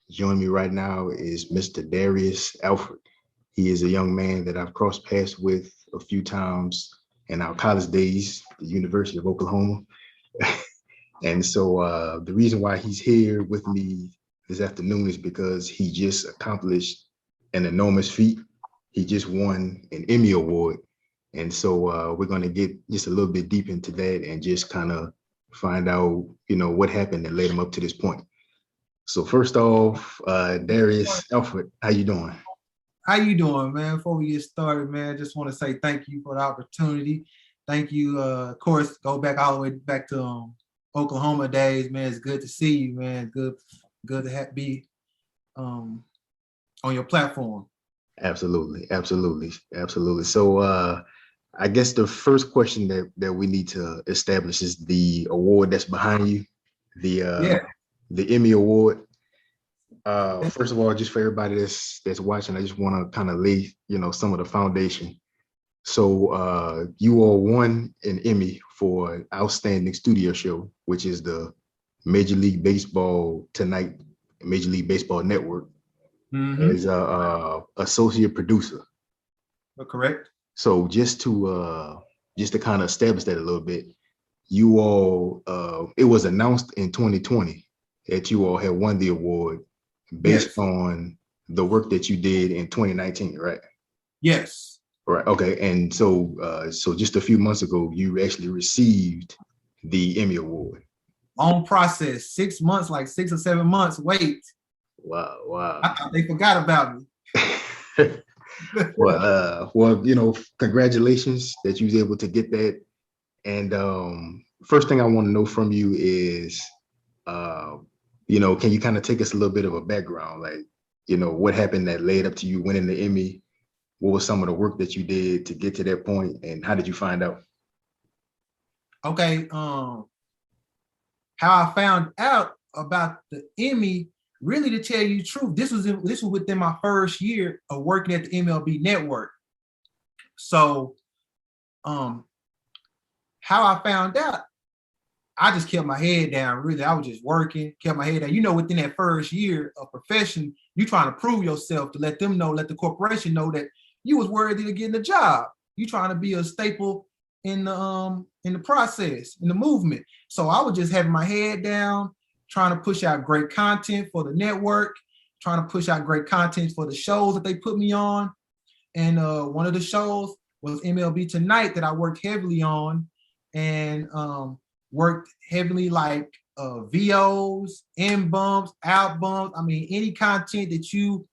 Joining me right now is Mr. Darius Alford. He is a young man that I've crossed paths with a few times in our college days, the University of Oklahoma. And so the reason why he's here with me this afternoon is because he just accomplished an enormous feat. He just won an Emmy Award. And so we're going to get just a little bit deep into that and just kind of find out, what happened that led him up to this point. So first off, Darius Alford, how you doing? How you doing, man? Before we get started, man, I just want to say thank you for the opportunity. Thank you. Of course, go back all the way back to Oklahoma days, man. It's good to see you, man. Good to be on your platform. Absolutely. So I guess the first question that we need to establish is the award that's behind you, the Emmy Award. First of all, just for everybody that's watching, I just want to kind of lay, some of the foundation. So you all won an Emmy for Outstanding Studio Show, which is the Major League Baseball Tonight, Major League Baseball Network, as a associate producer. Correct. So just to kind of establish that a little bit, you all, it was announced in 2020 that you all had won the award based on the work that you did in 2019, right? Yes. Right. Okay. And so just a few months ago, you actually received the Emmy Award. On process, 6 months, like 6 or 7 months. Wait. Wow. I thought they forgot about me. Well, congratulations that you was able to get that. And first thing I want to know from you is, can you kind of take us a little bit of a background, like, what happened that led up to you winning the Emmy? What was some of the work that you did to get to that point, and how did you find out? Okay, how I found out about the Emmy, really, to tell you the truth, this was within my first year of working at the MLB Network. So, how I found out, I just kept my head down. Really, I was just working, kept my head down. Within that first year of profession, you trying to prove yourself to let them know, let the corporation know that you was worthy to get the job. You trying to be a staple in the process, in the movement. So I was just having my head down, trying to push out great content for the network, trying to push out great content for the shows that they put me on. And one of the shows was MLB Tonight that I worked heavily on, and worked heavily like VOs, in bumps, out bumps. I mean, any content that you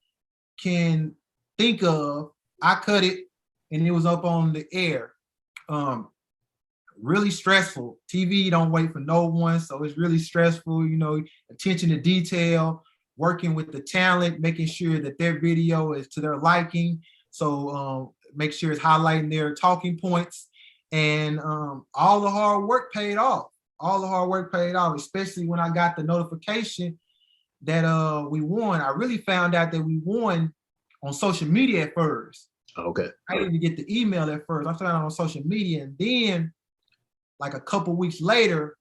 can think of, I cut it and it was up on the air. Really stressful. TV don't wait for no one, so it's really stressful, attention to detail, working with the talent, making sure that their video is to their liking. So make sure it's highlighting their talking points. And all the hard work paid off. Especially when I got the notification that we won. I really found out that we won on social media at first. Okay. I didn't get the email at first. I found out on social media, and then like a couple weeks later,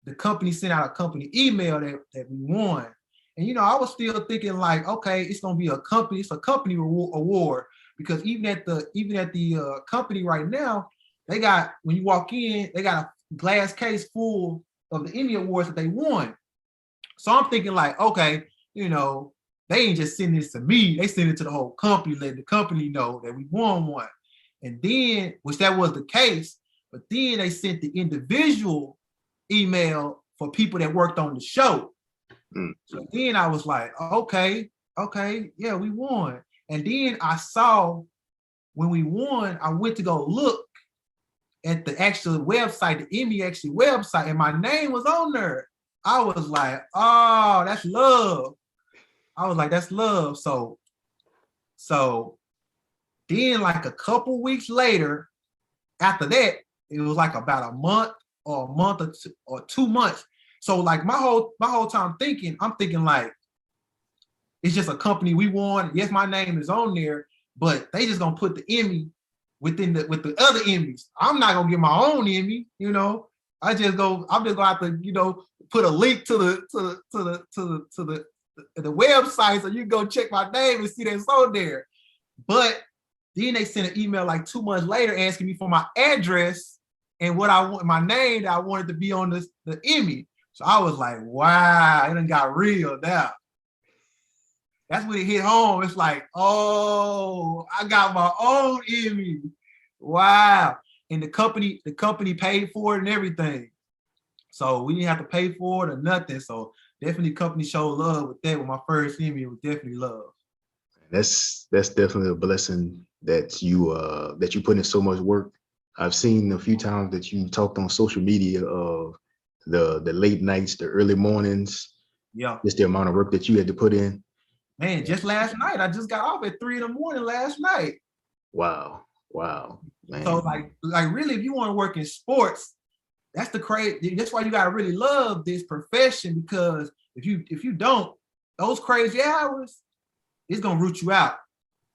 the company sent out a company email that we won. And I was still thinking like, okay, it's a company award, because even at the company right now, they got, when you walk in, they got a glass case full of the Emmy Awards that they won. So I'm thinking like, okay, they ain't just sending this to me, they send it to the whole company, letting the company know that we won one. And then, which that was the case, but then they sent the individual email for people that worked on the show. So then I was like, okay, yeah, we won. And then I saw, when we won, I went to go look at the actual website, the Emmy actual website, and my name was on there. I was like, oh, that's love. I was like, that's love. So then like a couple weeks later, after that, it was like about a month or 2 months. So like my whole time I'm thinking like, it's just a company we won. Yes, my name is on there, but they just gonna put the Emmy with the other Emmys. I'm not gonna get my own Emmy, I'm just gonna have to, put a link to the the website, so you can go check my name and see that's on there. But then they sent an email like 2 months later asking me for my address and what I want, my name that I wanted to be on the Emmy. So I was like, wow, it done got real now. That's when it hit home. It's like, oh, I got my own Emmy. Wow. And the company paid for it and everything. So we didn't have to pay for it or nothing. So definitely company showed love with that. With my first Emmy, it was definitely love. That's definitely a blessing that you put in so much work. I've seen a few times that you talked on social media of the late nights, the early mornings. Yeah. Just the amount of work that you had to put in. Man, just last night, I just got off at 3 a.m. last night. Wow, man. So like really, if you want to work in sports, that's the crazy. That's why you gotta really love this profession, because if you don't, those crazy hours, it's gonna root you out,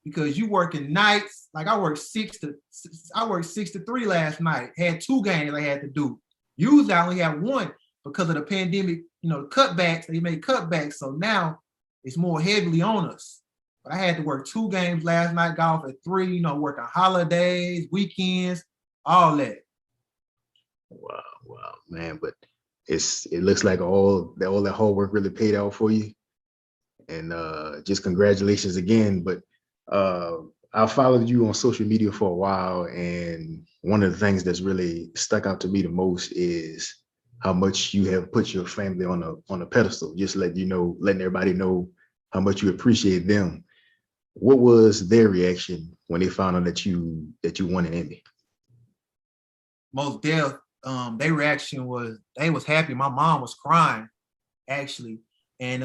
because you working nights. Like I worked 6 to 3 last night. Had 2 games I had to do. Usually I only have 1 because of the pandemic. You know, cutbacks. They made cutbacks, so now it's more heavily on us. But I had to work 2 games last night. Got off at 3. You know, working holidays, weekends, all that. Wow, man. But it looks like all that hard work really paid out for you. And just congratulations again. But I followed you on social media for a while, and one of the things that's really stuck out to me the most is how much you have put your family on a pedestal. Just letting everybody know how much you appreciate them. What was their reaction when they found out that you won an Emmy? Most deaf, their reaction was they was happy. My mom was crying, actually, and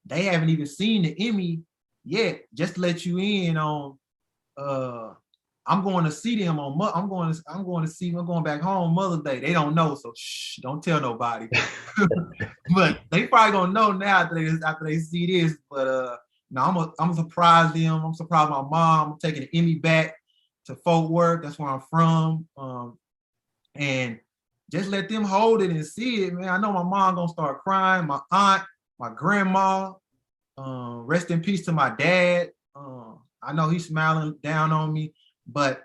they haven't even seen the Emmy yet. Just to let you in on, I'm going to see them on. I'm going back home Mother's Day. They don't know, so shh, don't tell nobody. But they probably gonna know now after they see this. But no, I'm gonna surprise them. I'm surprised my mom. I'm taking the Emmy back to Fort Worth. That's where I'm from. And just let them hold it and see it, man. I know my mom gonna start crying. My aunt, my grandma. Rest in peace to my dad. I know he's smiling down on me, but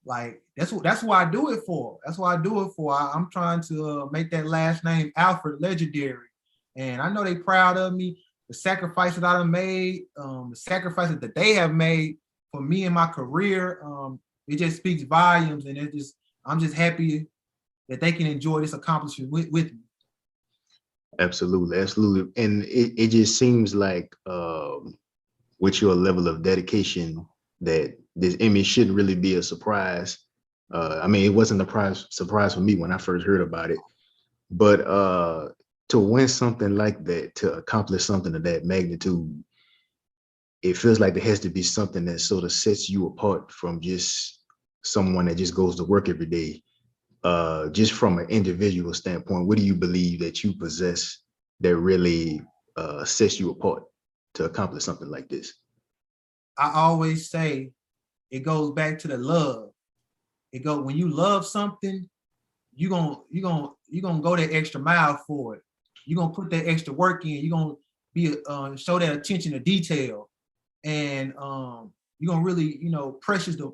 like that's what I do it for. That's what I do it for. I'm trying to make that last name Alford legendary, and I know they proud of me. The sacrifices I done made, the sacrifices that they have made for me in my career, it just speaks volumes, and I'm just happy that they can enjoy this accomplishment with me. Absolutely. And it just seems like with your level of dedication that this Emmy shouldn't really be a surprise. I mean, it wasn't a surprise for me when I first heard about it, but to win something like that, to accomplish something of that magnitude, it feels like there has to be something that sort of sets you apart from just someone that just goes to work every day. Just from an individual standpoint, what do you believe that you possess that really sets you apart to accomplish something like this? I always say it goes back to the love. When you love something, you're gonna go that extra mile for it. You're gonna put that extra work in. You're gonna be show that attention to detail, and you're gonna really precious the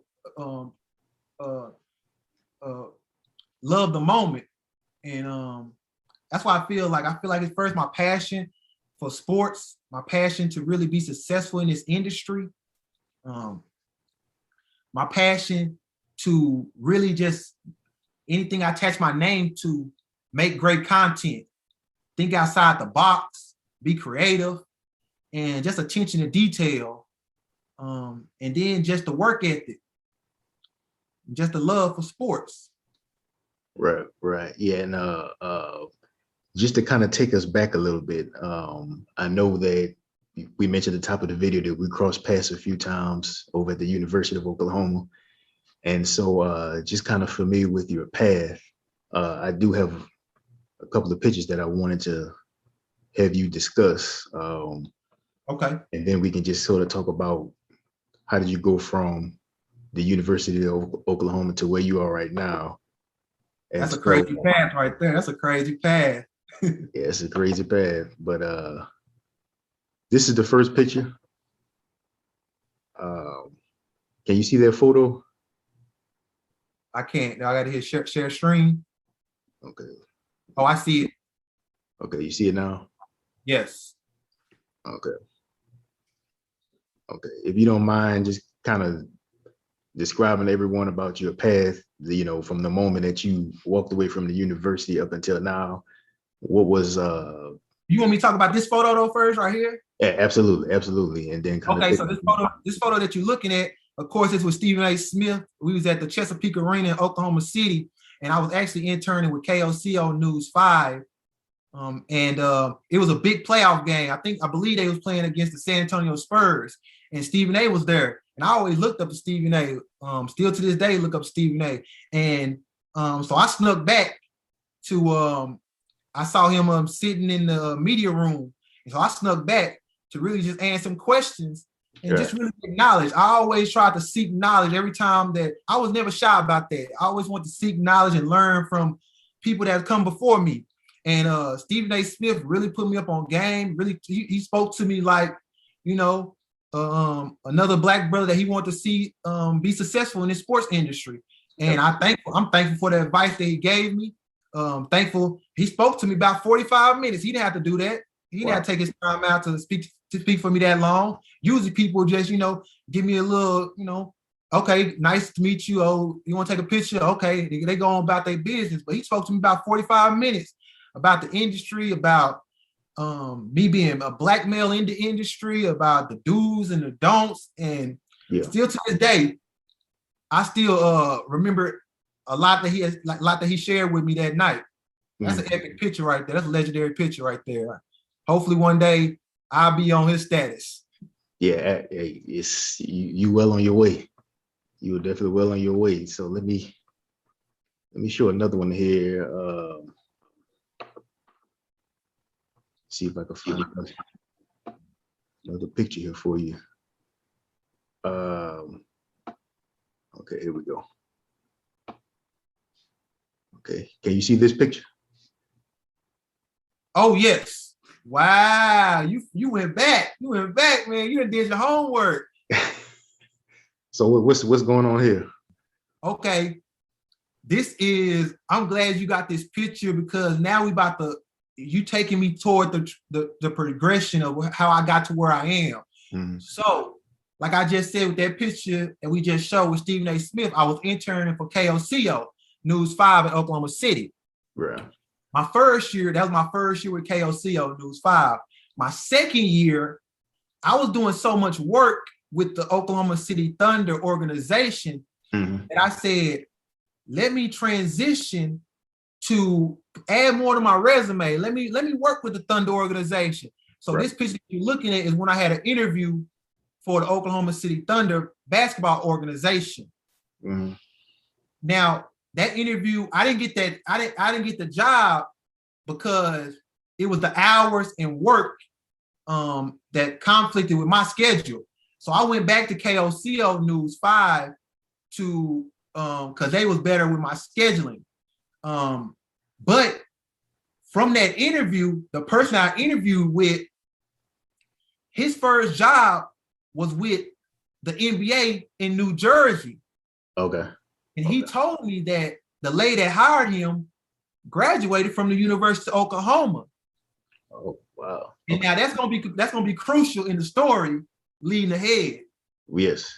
love the moment. And that's why I feel like it's first my passion for sports, my passion to really be successful in this industry, my passion to really just anything I attach my name to, make great content, think outside the box, be creative, and just attention to detail, and then just the work ethic, just the love for sports. Right. Yeah, and just to kind of take us back a little bit, I know that we mentioned at the top of the video that we crossed paths a few times over at the University of Oklahoma. And so just kind of familiar with your path, I do have a couple of pictures that I wanted to have you discuss. Okay. And then we can just sort of talk about how did you go from the University of Oklahoma to where you are right now. And that's a crazy path right there. That's a crazy path. Yeah, it's a crazy path. But This is the first picture. Can you see that photo? I can't. I got to hit share screen. Okay. Oh, I see it. Okay, you see it now? Yes. Okay. Okay. If you don't mind, just kind of describing everyone about your path, from the moment that you walked away from the university up until now. What was You want me to talk about this photo though first, right here? Yeah, absolutely. And then kind of Okay, so this photo that you're looking at, of course, it's with Stephen A. Smith. We was at the Chesapeake Arena in Oklahoma City, and I was actually interning with KOCO News 5. It was a big playoff game. I believe they was playing against the San Antonio Spurs, and Stephen A. was there. And I always looked up to Stephen A. Still to this day, look up Stephen A. And so I snuck back to I saw him sitting in the media room. And so I snuck back to really just answer some questions and just really get knowledge. I always tried to seek knowledge every time that I was never shy about that. I always want to seek knowledge and learn from people that have come before me. And Stephen A. Smith really put me up on game. Really, he spoke to me like, another black brother that he wanted to see be successful in the sports industry. And I'm thankful for the advice that he gave me. Thankful he spoke to me about 45 minutes. He didn't have to do that. He didn't have to take his time out to speak for me that long. Usually people just, give me a little, okay, nice to meet you. Oh, you want to take a picture? Okay, they go on about their business. But he spoke to me about 45 minutes about the industry, about me being a black male in the industry, about the do's and the don'ts. And still to this day, I still remember a lot that he shared with me that night. That's an epic picture right there. That's a legendary picture right there. Hopefully one day I'll be on his status. Yeah, it's you well on your way. You were definitely well on your way. So let me show another one here. See if I can find another picture here for you. Okay, here we go. Okay, can you see this picture? Oh yes. Wow, you went back. You went back, man. You did your homework. So what's going on here? Okay, I'm glad you got this picture because now you taking me toward the progression of how I got to where I am. Mm-hmm. So, like I just said with that picture that we just showed with Stephen A. Smith, I was interning for KOCO News 5 in Oklahoma City. Right. That was my first year with KOCO News 5. My second year, I was doing so much work with the Oklahoma City Thunder organization that I said, let me transition to add more to my resume. Let me work with the Thunder organization. So This picture you're looking at is when I had an interview for the Oklahoma City Thunder basketball organization. Mm-hmm. Now, that interview, I didn't get that. I didn't get the job because it was the hours and work that conflicted with my schedule. So I went back to KOCO News 5 to because they was better with my scheduling. But from that interview, the person I interviewed with, his first job was with the NBA in New Jersey. Okay. And he told me that the lady that hired him graduated from the University of Oklahoma. Oh, wow. And now that's gonna be crucial in the story leading ahead. Yes.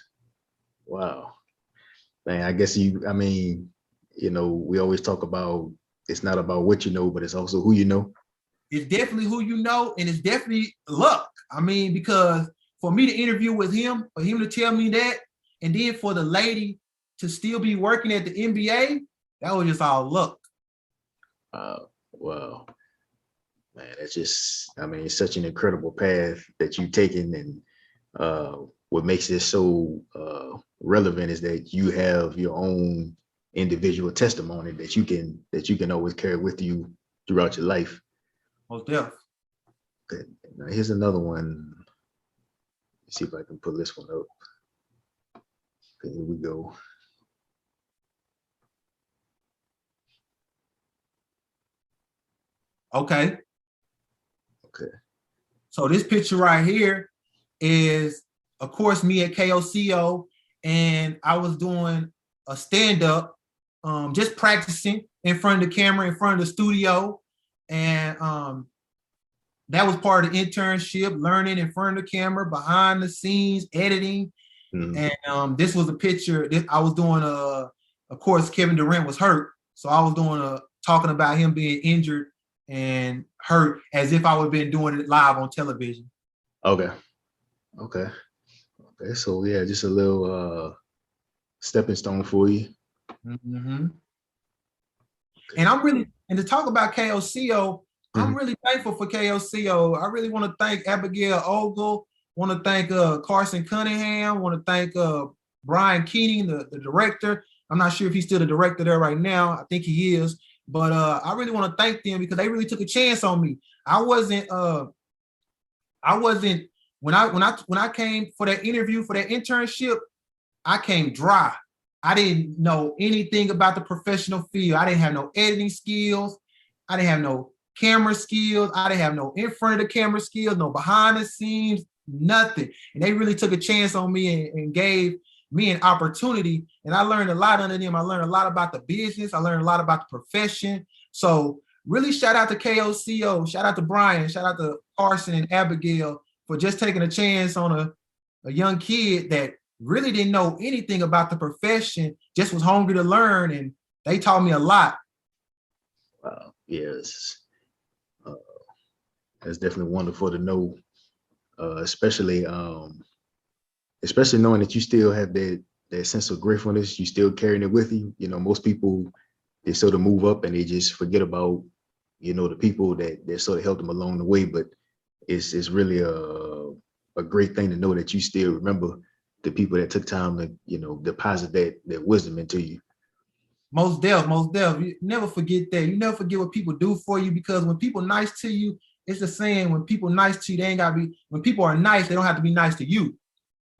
Wow. Man, I guess we always talk about it's not about what you know, but it's also who you know. It's definitely who you know, and it's definitely luck. I mean, because for me to interview with him, for him to tell me that, and then for the lady to still be working at the NBA, that was just all luck. Wow. Man, it's such an incredible path that you've taken, and what makes it so relevant is that you have your own individual testimony that you can always carry with you throughout your life. Most definitely. Okay, now here's another one. Let's see if I can pull this one up. Okay, here we go. Okay. So this picture right here is, of course, me at KOCO, and I was doing a stand-up, just practicing in front of the camera, in front of the studio. And that was part of the internship, learning in front of the camera, behind the scenes, editing. And this was a picture that I was doing. Of course, Kevin Durant was hurt, so I was doing talking about him being injured and hurt, as if I would have been doing it live on television. Okay. So yeah, just a little stepping stone for you. Mm-hmm. And to talk about KOCO, I'm really thankful for KOCO. I really want to thank Abigail Ogle. Want to thank Carson Cunningham. Want to thank Brian Keating, the director. I'm not sure if he's still the director there right now. I think he is. But I really want to thank them because they really took a chance on me. I wasn't when I came for that interview, for that internship, I came dry. I didn't know anything about the professional field. I didn't have no editing skills. I didn't have no camera skills. I didn't have no in front of the camera skills, no behind the scenes, nothing. And they really took a chance on me and gave me an opportunity. And I learned a lot under them. I learned a lot about the business. I learned a lot about the profession. So really shout out to KOCO, shout out to Brian, shout out to Carson and Abigail for just taking a chance on a young kid that really didn't know anything about the profession, just was hungry to learn. And they taught me a lot. Wow. Yes. That's definitely wonderful to know, especially knowing that you still have that sense of gratefulness, you still carrying it with you. You know, most people, they sort of move up and they just forget about, you know, the people that sort of helped them along the way. But it's really a great thing to know that you still remember the people that took time to, you know, deposit that wisdom into you. Most def. You never forget that. You never forget what people do for you, because when people nice to you, it's the saying, when people nice to you, they ain't gotta be, when people are nice, they don't have to be nice to you.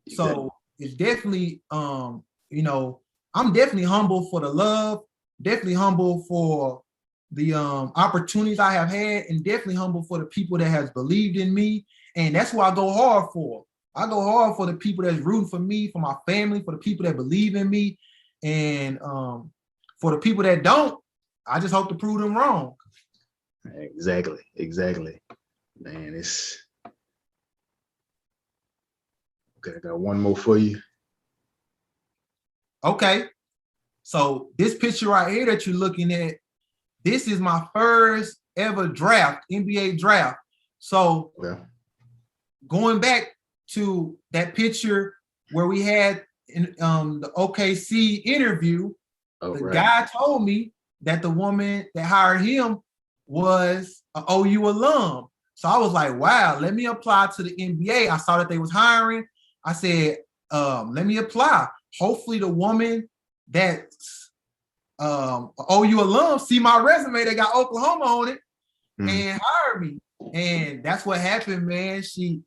Exactly. So it's definitely, you know, I'm definitely humble for the love, definitely humble for the opportunities I have had, and definitely humble for the people that has believed in me. And that's what I go hard for. I go hard for the people that's rooting for me, for my family, for the people that believe in me. And for the people that don't, I just hope to prove them wrong. Exactly. Man, it's okay. I got one more for you. Okay. So this picture right here that you're looking at, this is my first ever draft, NBA draft. So going back to that picture where we had in the OKC interview, the guy told me that the woman that hired him was an OU alum. So I was like, wow, let me apply to the NBA. I saw that they was hiring. I said, let me apply. Hopefully the woman that's OU alum see my resume, they got Oklahoma on it, and hire me. And that's what happened, man. She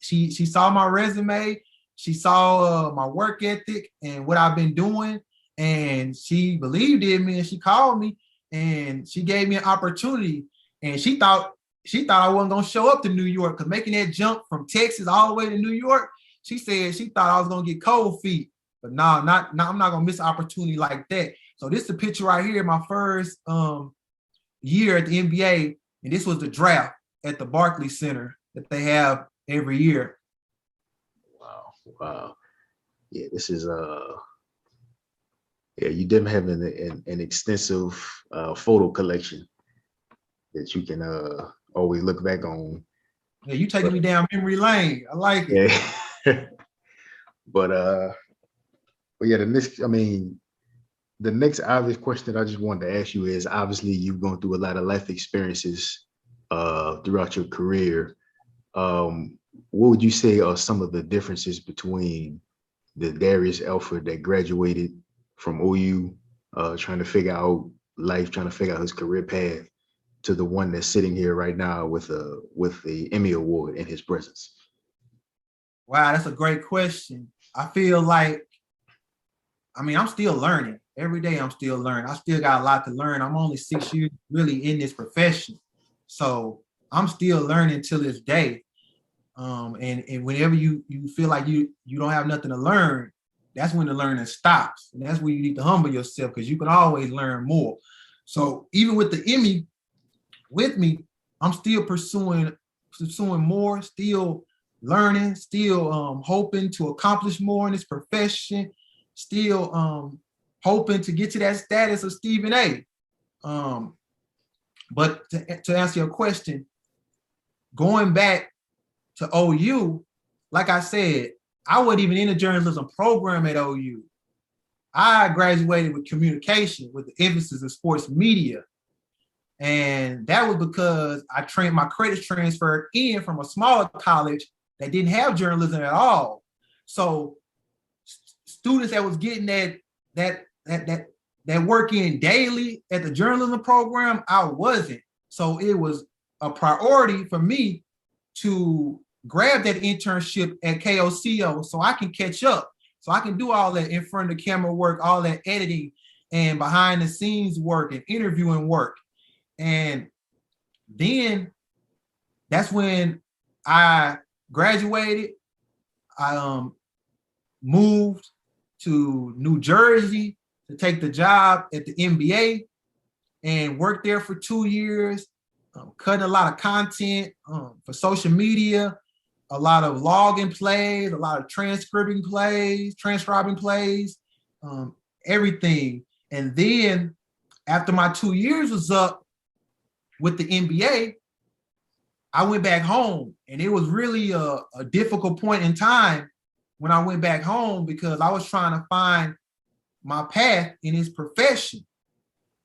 saw my resume, she saw my work ethic and what I've been doing, and she believed in me, and she called me and she gave me an opportunity. And she thought I wasn't gonna show up to New York, because making that jump from Texas all the way to New York, she said she thought I was gonna get cold feet. But no, I'm not gonna miss an opportunity like that. So this is a picture right here, my first year at the NBA, and this was the draft at the Barclays Center that they have every year. Wow. Yeah, this is you definitely have an extensive photo collection that you can always look back on. Yeah, you taking me down memory lane. I like it. Yeah. But yeah, the next obvious question that I just wanted to ask you is, obviously you've gone through a lot of life experiences throughout your career. What would you say are some of the differences between the Darius Alford that graduated from OU, trying to figure out life, trying to figure out his career path, to the one that's sitting here right now with the Emmy Award in his presence? Wow, that's a great question. I feel like, I'm still learning. Every day I'm still learning. I still got a lot to learn. I'm only 6 years really in this profession. So I'm still learning till this day. And whenever you feel like you don't have nothing to learn, that's when the learning stops. And that's when you need to humble yourself, because you can always learn more. So even with the Emmy with me, I'm still pursuing more, still learning, still hoping to accomplish more in this profession, still hoping to get to that status of Stephen A. But to answer your question, going back to OU, like I said, I wasn't even in the journalism program at OU. I graduated with communication with the emphasis in sports media. And that was because my credits transferred in from a smaller college that didn't have journalism at all. So students that was getting that work in daily at the journalism program, I wasn't. So it was a priority for me to grab that internship at KOCO so I can catch up, so I can do all that in front of the camera work, all that editing and behind the scenes work and interviewing work. And then that's when I graduated. I moved to New Jersey to take the job at the NBA and worked there for 2 years, cutting a lot of content for social media, a lot of logging plays, a lot of transcribing plays, everything. And then after my 2 years was up with the NBA, I went back home, and it was really a difficult point in time when I went back home, because I was trying to find my path in this profession.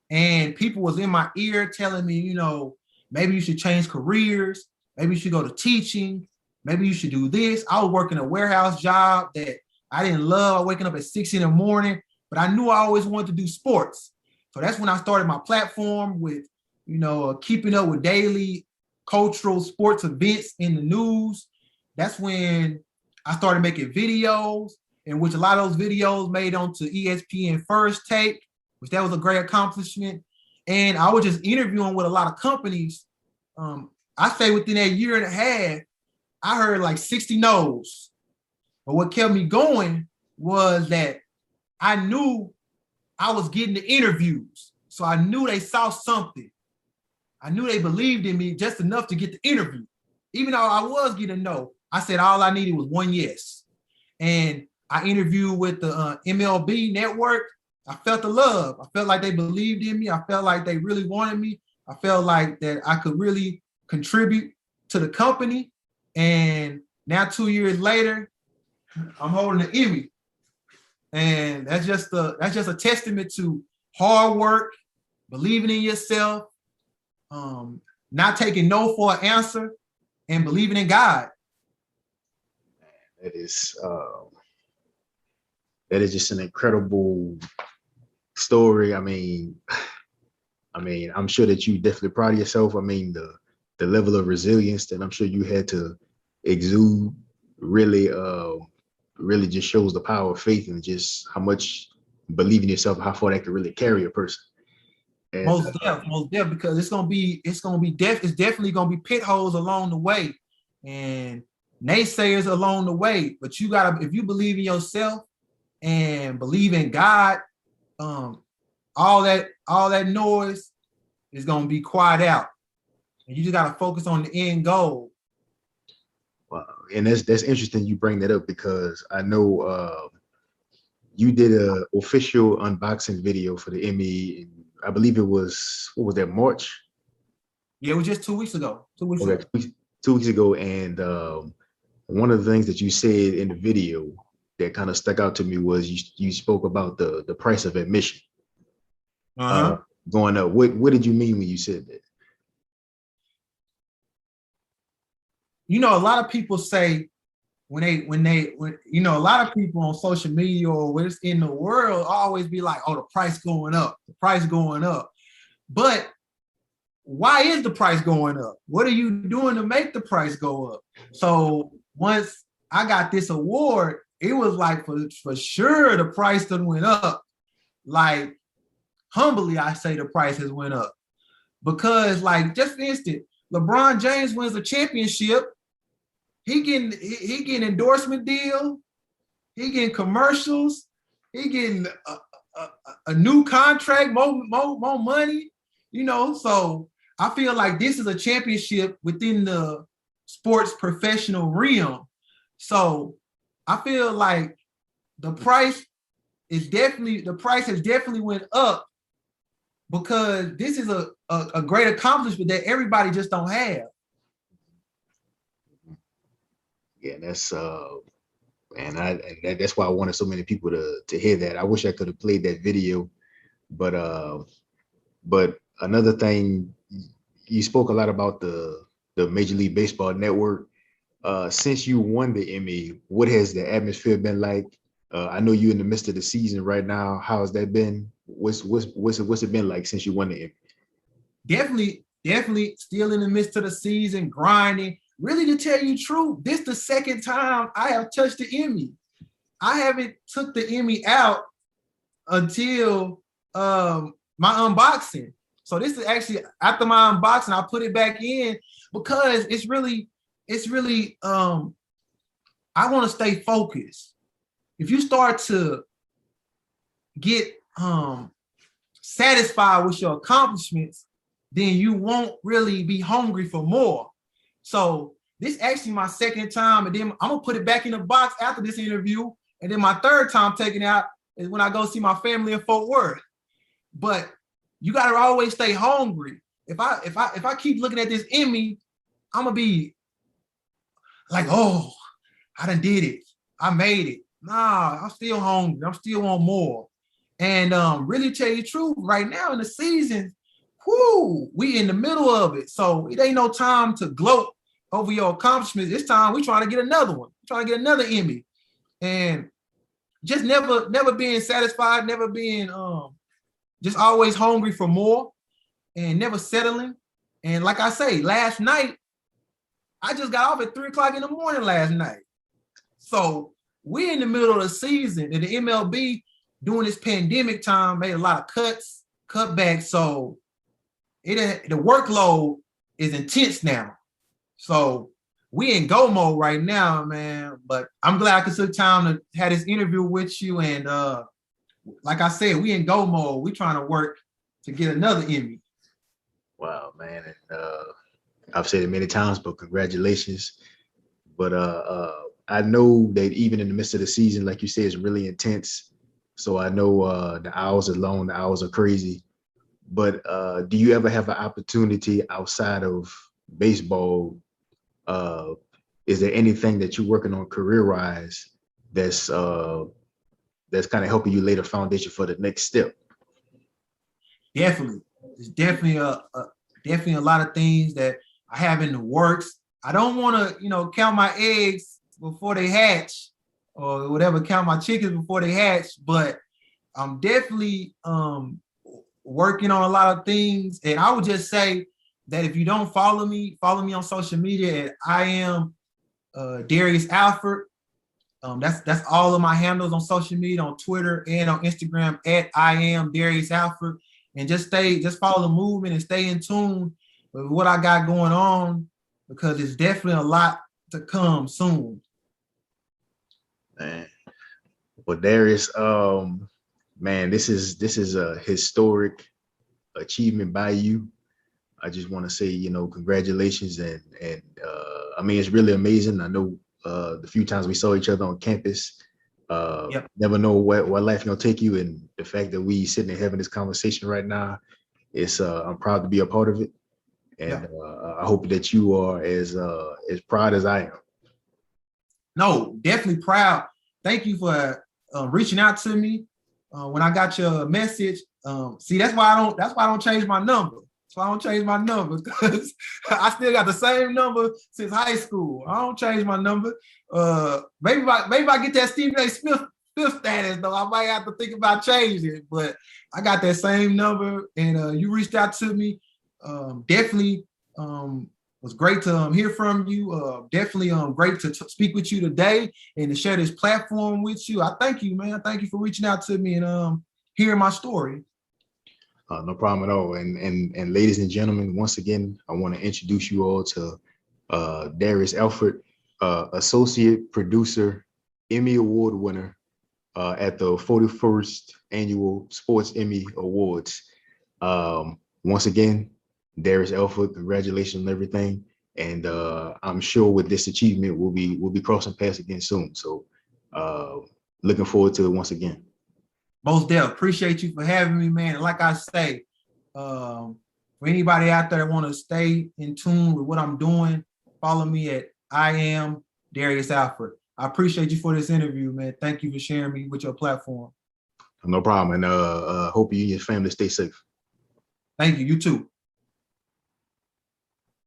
And people was in my ear telling me, maybe you should change careers. Maybe you should go to teaching. Maybe you should do this. I was working a warehouse job that I didn't love. Waking up at 6 a.m, but I knew I always wanted to do sports. So that's when I started my platform with, keeping up with daily cultural sports events in the news. That's when I started making videos, in which a lot of those videos made onto ESPN First Take, which that was a great accomplishment. And I was just interviewing with a lot of companies. I say within that year and a half, I heard like 60 no's. But what kept me going was that I knew I was getting the interviews. So I knew they saw something. I knew they believed in me just enough to get the interview. Even though I was getting a no, I said all I needed was one yes. And I interviewed with the MLB network. I felt the love. I felt like they believed in me. I felt like they really wanted me. I felt like that I could really contribute to the company. And now 2 years later, I'm holding an Emmy. And that's just a testament to hard work, believing in yourself, not taking no for an answer, and believing in God. That is just an incredible story. I mean, I'm sure that you definitely proud of yourself. I mean, the level of resilience that I'm sure you had to exude really just shows the power of faith, and just how much believing in yourself, how far that could really carry a person. And, most definitely, because it's definitely gonna be pit holes along the way, and naysayers along the way. But you gotta, if you believe in yourself and believe in God, all that noise is gonna be quiet out, and you just gotta focus on the end goal. Wow. And that's interesting you bring that up, because I know you did an official unboxing video for the Emmy, and I believe it was, what was that, March? Yeah, it was just 2 weeks ago. 2 weeks ago. 2 weeks ago. And one of the things that you said in the video that kind of stuck out to me was you spoke about the price of admission going up. What did you mean when you said that? A lot of people say when a lot of people on social media or when it's in the world always be like, oh, the price going up. But why is the price going up? What are you doing to make the price go up? So once I got this award, it was like for sure the price done went up. Like, humbly, I say the price has went up. Because, like, just for instance, LeBron James wins a championship. he getting endorsement deal, he getting commercials, he getting a new contract, more money, you know. So I feel like this is a championship within the sports professional realm. So I feel like the price has definitely went up, because this is a great accomplishment that everybody just don't have. Yeah, that's that's why I wanted so many people to hear that. I wish I could have played that video, but another thing, you spoke a lot about the Major League Baseball network. Since you won the Emmy, what has the atmosphere been like? I know you're in the midst of the season right now. How has that been? What's it been like since you won the Emmy? Definitely still in the midst of the season, grinding. Really, to tell you the truth, this is the second time I have touched the Emmy. I haven't took the Emmy out until my unboxing. So this is actually after my unboxing, I put it back in, because it's really I want to stay focused. If you start to get satisfied with your accomplishments, then you won't really be hungry for more. So this actually my second time, and then I'm gonna put it back in the box after this interview, and then my third time taking it out is when I go see my family in Fort Worth. But you gotta always stay hungry. If I keep looking at this Emmy, I'm gonna be like, oh, I done did it, I made it. Nah, I'm still hungry. I still want more. And really tell you the truth, right now in the season, we in the middle of it. So it ain't no time to gloat over your accomplishments. This time we trying to get another one. We're trying to get another Emmy. And just never being satisfied, never being just always hungry for more and never settling. And like I say, last night, I just got off at 3:00 in the morning last night. So we're in the middle of the season, and the MLB during this pandemic time made a lot of cutbacks. So the workload is intense now. So we in go mode right now, man. But I'm glad I could take time to have this interview with you. And like I said, we in go mode. We trying to work to get another Emmy. Wow, man. And I've said it many times, but congratulations. But I know that even in the midst of the season, like you said, it's really intense. So I know the hours are long, the hours are crazy. But do you ever have an opportunity outside of baseball? Is there anything that you're working on career-wise that's kind of helping you lay the foundation for the next step? Definitely. There's definitely a lot of things that I have in the works. I don't want to, count my eggs before they hatch, or whatever, count my chickens before they hatch, but I'm definitely working on a lot of things. And I would just say that if you don't follow me on social media at I am Darius Alford. That's all of my handles on social media, on Twitter and on Instagram at I am Darius Alford. And just follow the movement and stay in tune with what I got going on, because it's definitely a lot to come soon. Man. Well, Darius, man, this is a historic achievement by you. I just want to say, congratulations, and I mean, it's really amazing. I know the few times we saw each other on campus, yep. Never know what life gonna take you, and the fact that we sitting there having this conversation right now, it's I'm proud to be a part of it, and yep. I hope that you are as proud as I am. No, definitely proud. Thank you for reaching out to me when I got your message. See, that's why I don't change my number. So I don't change my number, because I still got the same number since high school. I don't change my number. Maybe if I get that Stephen A. Smith status, though, I might have to think about changing it. But I got that same number, and you reached out to me. Definitely was great to hear from you. Definitely great to speak with you today and to share this platform with you. I thank you, man. Thank you for reaching out to me and hearing my story. No problem at all. And ladies and gentlemen, once again, I want to introduce you all to Darius Alford. associate producer, Emmy Award winner at the 41st Annual Sports Emmy Awards. Once again, Darius Alford, congratulations on everything. And I'm sure with this achievement, we'll be crossing paths again soon. So looking forward to it once again. Most definitely appreciate you for having me, man. And like I say, for anybody out there that want to stay in tune with what I'm doing, follow me at I am Darius Alford. I appreciate you for this interview, man. Thank you for sharing me with your platform. No problem. And hope you and your family stay safe. Thank you. You too.